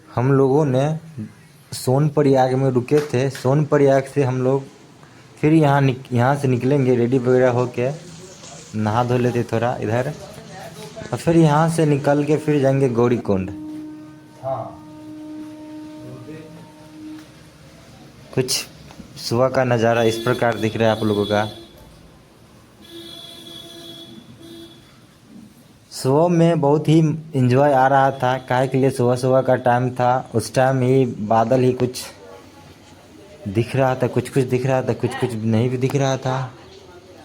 हम लोगों ने सोनप्रयाग में रुके थे। सोनप्रयाग से हम लोग फिर यहाँ से निकलेंगे, रेडी वगैरह होके नहा धो लेते थोड़ा इधर, और फिर यहाँ से निकल के फिर जाएंगे गौरीकुंड। कुछ सुबह का नज़ारा इस प्रकार दिख रहा है आप लोगों का। सुबह में बहुत ही एंजॉय आ रहा था, काहे के लिए सुबह सुबह का टाइम था। उस टाइम ही बादल ही कुछ दिख रहा था, कुछ कुछ दिख रहा था, कुछ कुछ नहीं भी दिख रहा था।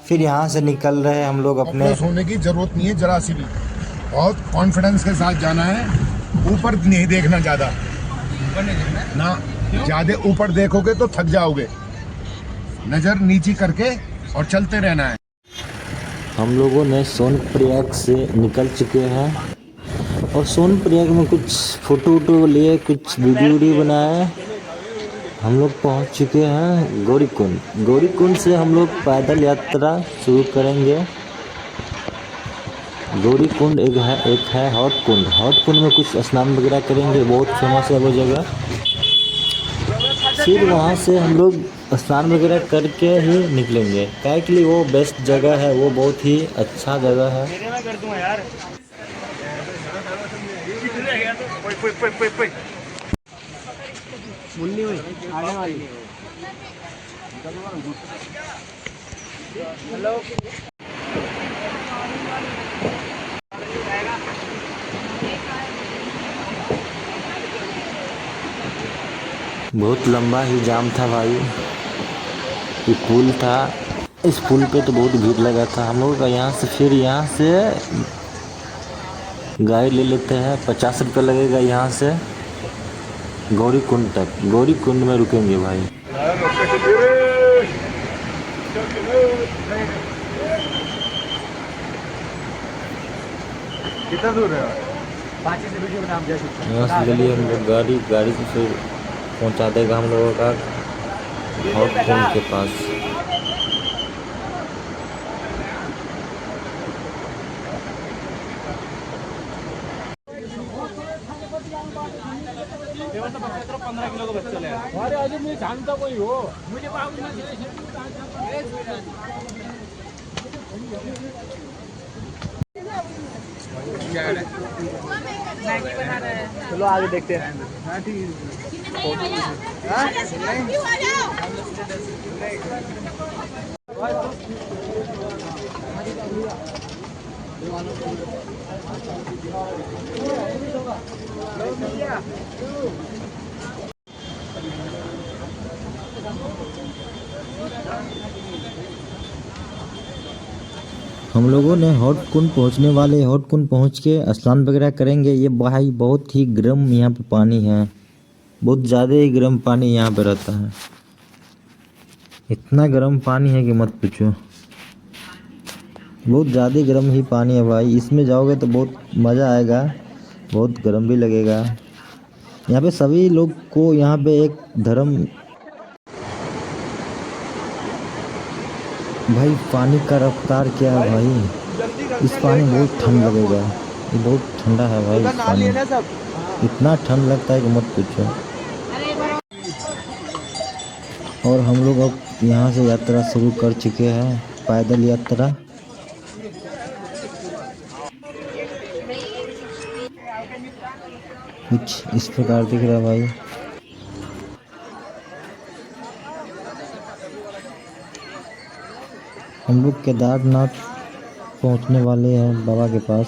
फिर यहाँ से निकल रहे हम लोग अपने। होने की जरूरत नहीं है जरा सी भी, बहुत कॉन्फिडेंस के साथ जाना है। ऊपर नहीं देखना ज्यादा ना, ज्यादा ऊपर देखोगे तो थक जाओगे। नजर नीची करके और चलते रहना है। हम लोगों ने सोनप्रयाग से निकल चुके हैं और सोनप्रयाग में कुछ फोटो वोटो लिए, कुछ वीडियो बनाए। हम लोग पहुंच चुके हैं गौरीकुंड। गौरीकुंड से हम लोग पैदल यात्रा शुरू करेंगे। गौरीकुंड एक है हॉट कुंड। हॉट कुंड में कुछ स्नान वगैरह करेंगे, बहुत फेमस है वो जगह। फिर वहाँ से हम लोग स्नान वगैरह करके ही निकलेंगे, क्या के लिए वो बेस्ट जगह है, वो बहुत ही अच्छा जगह है। बहुत लंबा ही जाम था भाई। ये पुल था, इस पुल पे तो बहुत भीड़ लगा था। हम लोग यहाँ से फिर यहाँ से गाड़ी ले लेते हैं, 50 रुपये लगेगा यहाँ से गौरीकुंड तक। गौरीकुंड में रुकेंगे भाई। कितना दूर है? यहाँ से चलिए हम लोग गाड़ी से फिर पहुँचा देगा हम लोगों का हॉट कुंड के पास। अरे अजून मी सांगता कोई हो मुझे चलो आगे देखते हैं। हम लोगों ने हॉट कुंड पहुँचने वाले। हॉट कुंड पहुँच के स्नान वगैरह करेंगे। ये भाई बहुत ही गर्म यहाँ पे पानी है, बहुत ज़्यादा ही गर्म पानी यहाँ पे रहता है। इतना गर्म पानी है कि मत पूछो, बहुत ज़्यादा गर्म ही पानी है भाई। इसमें जाओगे तो बहुत मज़ा आएगा, बहुत गर्म भी लगेगा। यहाँ पे सभी लोग को यहाँ पे एक धर्म भाई, पानी का रफ्तार क्या है भाई। इस पानी में बहुत ठंड लगेगा, ये बहुत ठंडा है भाई। इस पानी इतना ठंड लगता है कि मत पूछो। और हम लोग अब यहाँ से यात्रा शुरू कर चुके हैं, पैदल यात्रा। कुछ इस प्रकार दिख रहा है भाई। हम लोग केदारनाथ पहुंचने वाले हैं बाबा के पास।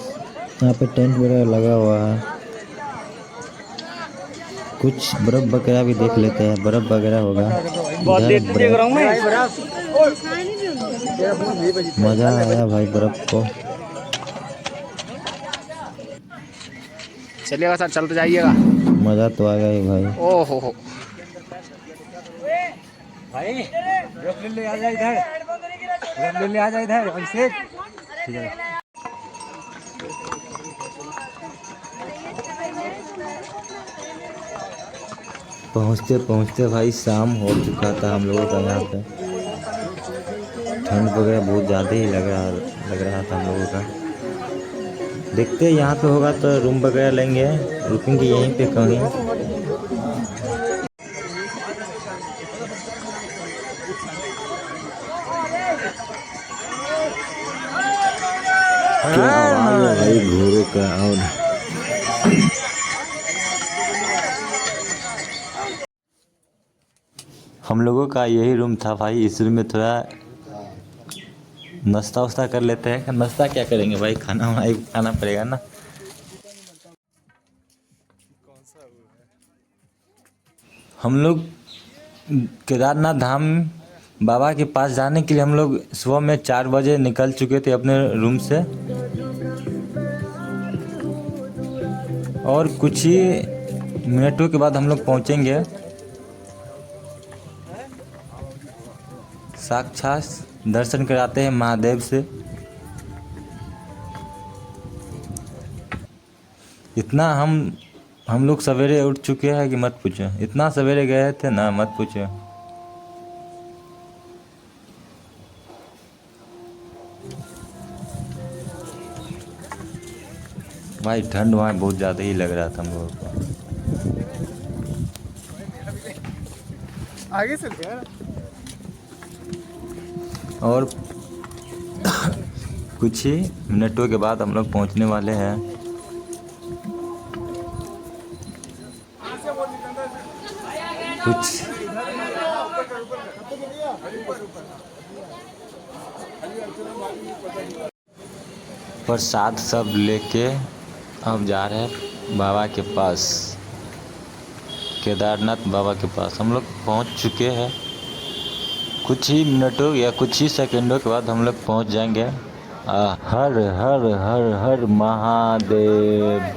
यहाँ पे टेंट वगैरह लगा हुआ है। कुछ बर्फ वगैरह भी देख लेते हैं, बर्फ वगैरह होगा मज़ा आया भाई बर्फ को। चलिएगा सर, चलते जाइएगा। मज़ा तो आ गया ही भाई। ओहो हो, भाई ले आ जा इधर, ले आ जा इधर अभिषेक। ठीक है। पहुँचते पहुँचते भाई शाम हो चुका था हम लोगों का यहाँ पे। ठंड वगैरह बहुत ज़्यादा ही लग रहा था हम लोगों का। देखते हैं यहाँ पे होगा तो रूम वगैरह लेंगे, रुकेंगे यहीं पे कहीं। क्या आवाज है भाई घोड़ों का। और हम लोगों का यही रूम था भाई। इस रूम में थोड़ा नाश्ता वास्ता कर लेते हैं। नाश्ता क्या करेंगे भाई, खाना वाना खाना पड़ेगा ना। हम लोग केदारनाथ धाम बाबा के पास जाने के लिए हम लोग सुबह में 4 बजे निकल चुके थे अपने रूम से, और कुछ ही मिनटों के बाद हम लोग पहुंचेंगे साक्षात दर्शन कराते हैं महादेव से। इतना हम लोग सवेरे उठ चुके हैं कि मत पूछो। इतना सवेरे गए थे ना, मत पूछो। भाई ठंड वहाँ बहुत ज़्यादा ही लग रहा था हम लोगों को। आगे चल गया। और कुछ ही मिनटों के बाद हम लोग पहुँचने वाले हैं। कुछ प्रसाद सब लेके अब जा रहे हैं बाबा के पास, केदारनाथ बाबा के पास। हम लोग पहुंच चुके हैं। कुछ ही मिनटों या कुछ ही सेकंडों के बाद हम लोग पहुंच जाएंगे। हर हर हर हर महादेव।